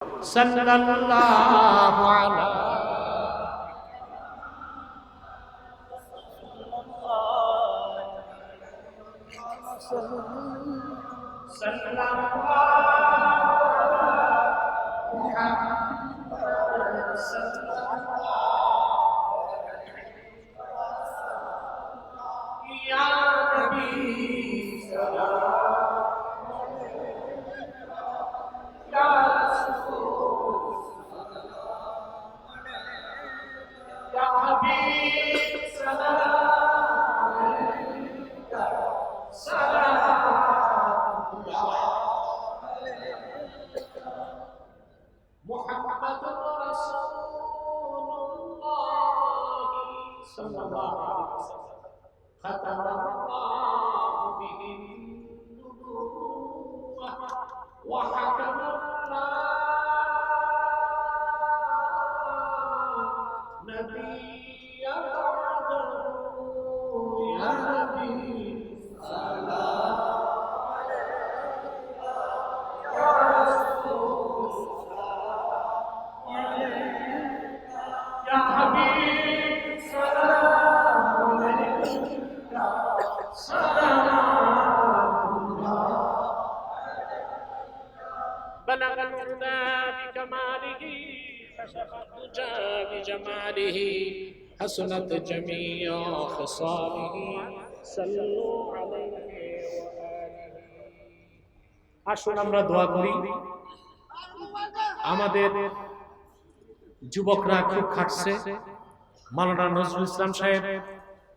সাল্লাল্লাহু আলা ختم الله به النبوة وحكم الله نبي بعده يا نبي سلام عليك يا رسول سلام عليك يا حبيب سلام بلغ الهدى بكماله كشف الدجى بجماله حسنت جميع خصاله صلوا عليه وآله আসুন আমরা দোয়া করি আমাদের যুবকরা খুব খাটছে মাওলানা নজরুল ইসলাম সাহেব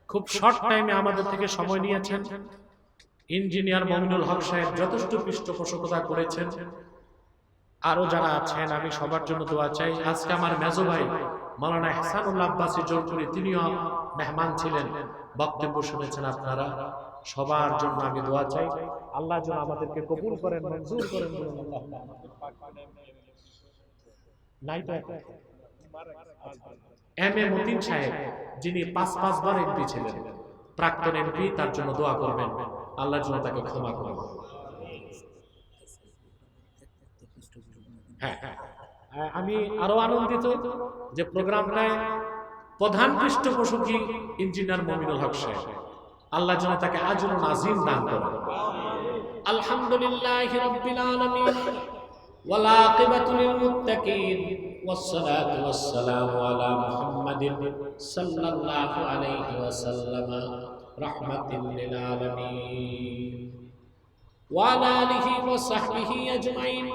খুব শর্ট টাইমে আমাদের থেকে সময় নিয়েছেন ইঞ্জিনিয়ার মমিনুল হক সাহেব যথেষ্ট পৃষ্ঠপোষকতা করেছেন আরো যারা আছেন আমি সবার জন্য দোয়া চাই আজকে আমার মেজো ভাই মাওলানা ইহসানুল্লাহ আব্বাসী জোরপুরি তিনিও মেহমান ছিলেন বক্তব্য শুনেছেন আপনারা সবার জন্য আমি দোয়া চাই আল্লাহ যেন আমাদেরকে কবুল করেন মঞ্জুর করেন বলুন আল্লাহুম্মা নাই তো এম এ মতিন সাহেব যিনি পাঁচবার এমপি ছিলেন প্রাক্তন এমপি তার জন্য দোয়া করবেন আল্লাহ যেন তাকে ক্ষমা করেন আমি আরো আনন্দিত যে প্রোগ্রামটায় প্রধান পৃষ্ঠপোষকই ইঞ্জিনিয়ার মমিনুল হক সাহেব আল্লাহ যেন তাকে আজরুন নাজিম দান করেন আলহামদুলিল্লাহি রাব্বিল আলামিন ওয়াল আকিবাতু লিল মুত্তাকিন والصلاة والسلام على محمد صلى الله عليه وسلم رحمة للعالمين وعلى آله وصحبه أجمعين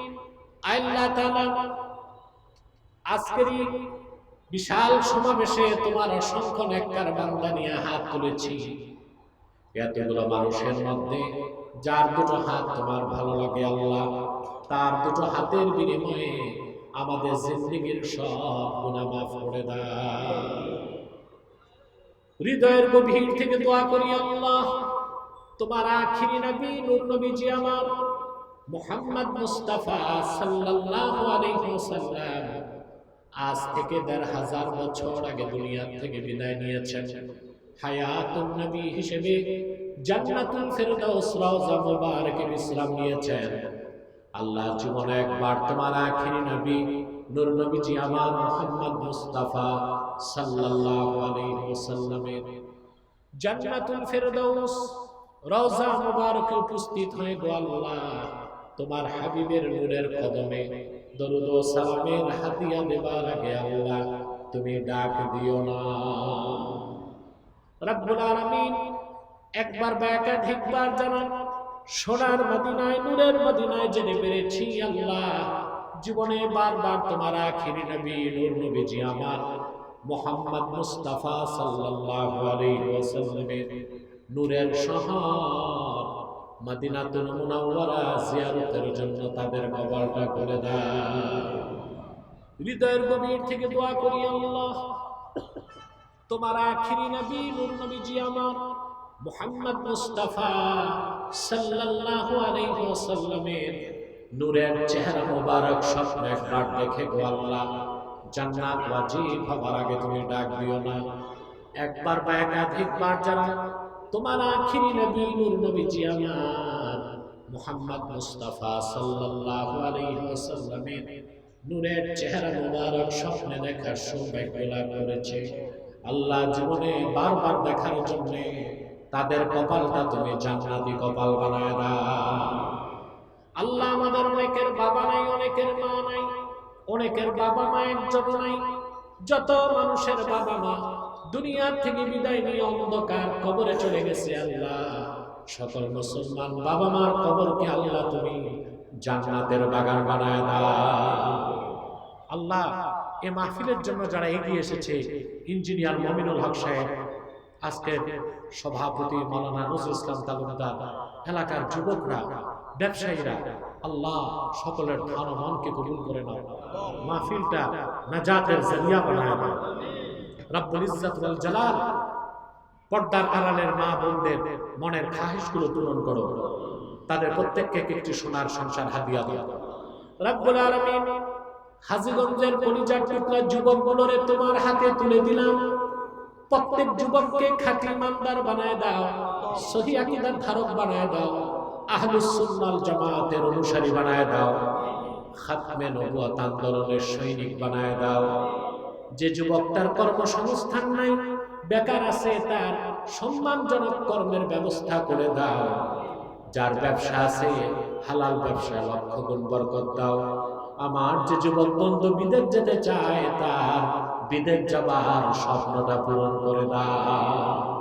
আল্লাহ তাআলা আজকের বিশাল সমাবেশে তোমার অসংখ্য নেককার বান্দা নিয়ে হাত তুলেছি এতগুলো মানুষের মধ্যে যার দুটো হাত তোমার ভালো লাগে আল্লাহ তার দুটো হাতের বিনিময়ে আমাদের জিন্দেগীর সব গুনাহ মাফ করে দাও হৃদয়ের গভীর থেকে দোয়া করি আল্লাহ তোমার আখিরি নবী নূর নবীজি আমার মুহাম্মদ মুস্তাফা সাল্লাল্লাহু আলাইহি ওয়াসাল্লাম আজ থেকে ১৫০০ বছর আগে দুনিয়া থেকে বিদায় নিয়েছেন হায়াতুন নবী হিসেবে জান্নাতুল ফেরদাউস রওজা মুবারকে বিশ্রাম নিয়েছেন আল্লাহ জীবনে একবার তোমার আখিরি নবী নূর নবীজি আমার মুহাম্মদ মুস্তাফা সাল্লাল্লাহু আলাইহি ওয়াসাল্লামের জান্নাতুল ফেরদাউস রওজা মুবারকে উপস্থিত হয়ে গো আল্লাহ তোমার হাবিবের নূরের কদমে দরুদ ও সালামের হাদিয়া দেবার আগে আল্লাহ তুমি ডাক দিও না রব্বুল আলামিন একবার বা একাধিকবার জানান সোনার মদিনায় নূরের মদিনায় জেনে পেরেছি আল্লাহ জীবনে বারবার তোমার আখিরি নবী নূর নবীজি আমার মুহাম্মদ মুস্তাফা সাল্লাল্লাহু আলাইহি ওয়াসাল্লামের নূরের শহর মদিনাতুল মুনাওয়ারা জিয়ারতের জন্য তাদের কবরটা করে দাও হৃদয়ের গভীর থেকে দোয়া করি আল্লাহ তোমার আখিরি নবী নূর নবীজি আমার মুহাম্মদ মুস্তাফা সাল্লাল্লাহু আলাইহি ওয়াসাল্লামের নূরের চেহারা মোবারক স্বপ্ন একবার দেখে গো আল্লাহ জান্নাত ওয়াজিব হবার আগে তুমি ডাক দিও না একবার বা একাধিকবার যারা তোমার আখিরি নবী নূর নবীজি আমার মুহাম্মদ মুস্তাফা সাল্লাল্লাহু আলাইহি ওয়াসাল্লামের নূরের চেহারা মুবারক স্বপ্নে দেখার সৌভাগ্য লাভ করেছে। আল্লাহ জীবনে বারবার দেখার জন্য তাদের কপালটা তুমি জান্নাতি কপাল বানায় দাও। আল্লাহ আমাদের অনেকের বাবা নাই, অনেকের মা নাই, অনেকের বাবা মা একজন নাই। যত মানুষের বাবা মা দুনিয়া থেকে বিদায় নিয়ে অন্ধকার কবরে চলে গেছে, আল্লাহ সকল মুসলমান বাবা মার কবরকে আল্লাহ তুমি জান্নাতের বাগান বানায় দাও। আল্লাহ এই মাহফিলের জন্য যারা এগিয়ে এসেছে, ইঞ্জিনিয়ার মমিনুল হক সাহেব, আজকের সভাপতি মাওলানা নজরুল ইসলাম তালুকদার, এলাকার যুবকরা, ব্যবসায়ীরা, আল্লাহ সকলের ধান ও মনকে কবুল করে নাও। মাহফিলটা নাজাতের জরিয়া বানায় দাও। রব্বুল ইজ্জত ওয়াল জালাল পর্দার আড়ালের মা বোনদের মনের খাহিশগুলো পূরণ করো। তাদের প্রত্যেককে একটি সোনার সংসার হাদিয়া দাও। রব্বুল আলামিন হাজীগঞ্জের কলিজার টুকরা যুবকগুলোরে তোমার হাতে তুলে দিলাম। প্রত্যেক যুবককে খাঁটি ইমানদার বানায় দাও, সহিহ আকীদার ধারক বানায় দাও, আহলুস সুন্নাহ ওয়াল জামাতের অনুসারী বানায় দাও, খাতমে নবুয়ত আন্দোলনের সৈনিক বানায় দাও। যে যুবক তার কর্মসংস্থান নাই, বেকার আছে, তার সম্মানজনক কর্মের ব্যবস্থা করে দাও। যার ব্যবসা আছে, হালাল ব্যবসায় লক্ষ গুণ বরকত দাও। আমার যে যুবক বন্ধু বিদেশ যেতে চায়, তার বিদেশ যাবার স্বপ্নটা পূরণ করে দাও।